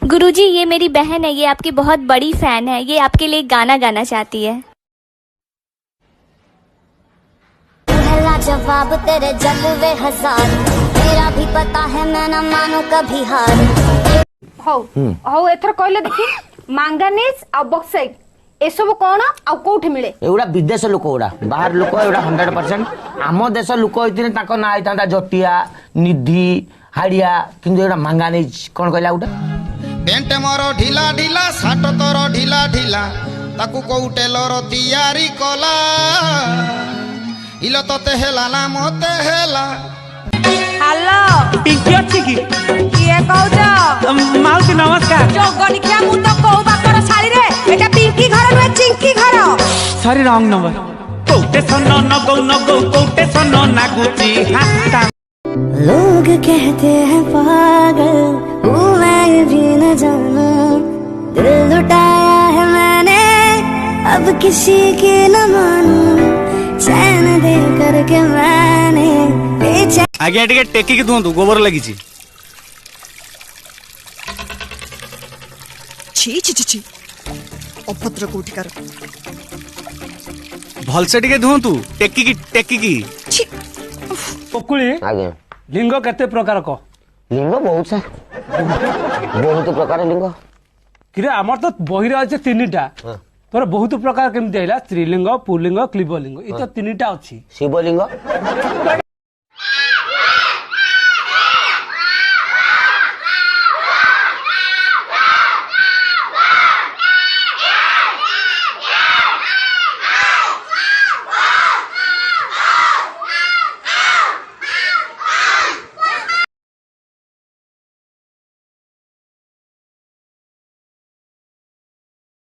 गुरुजी, ये मेरी बहन है, ये आपकी बहुत बड़ी फैन है, ये आपके लिए गाना गाना चाहती है। जवाब तेरे जलवे हजार, तेरा भी पता है मैं न मानू कभी हार। हौ एथर कहले देखी मांगानीज आ बॉक्साइट ए सब कोन आ कोठी मिले? एउडा विदेश लोक उडा बाहर लोक एउडा 100%। आम देश लोक होइतिने ताको ना आइतांता जटिया निधि हाड़िया, किंतु एउडा मांगानीज कोन कहला उडा पेंट मोर ढिला ढिला साट तोर ढिला ढिला ताकू कोउ टेलर तैयारी कला इलो तते हेला ना मते हेला। हेलो पिंकी अछि की किए कहउछ? माउसी नमस्कार। जोगनी क्या मु तो कहू बाकर साड़ी रे एटा पिंकी घर रे चिंकी घर। Sorry wrong number. कोटे सनो नगो नगो कोटे सनो नागुची हाता। लोग कहते हैं पागल हूँ मैं भी न जानू, दिल लुटाया है मैंने अब किसी की न मानू, चैन दे करके मैंने आगे टिके टेकी के दुहंतु गोबर लगी छी। छी छी छी छी अभद्र कोटिकार भलसे टिके दुहंतु टेकी की छी। पकुली आगे लिंग केते प्रकार को? लिंग बहुत सा बहुत प्रकार लिंग किरे हमर तो बहिरे अछि तीनटा। तोर बहुत प्रकार केमति आइला? स्त्रीलिंग, पुल्लिंग, क्लीबलिंग, ई तो तीनटा अछि। शिवलिंग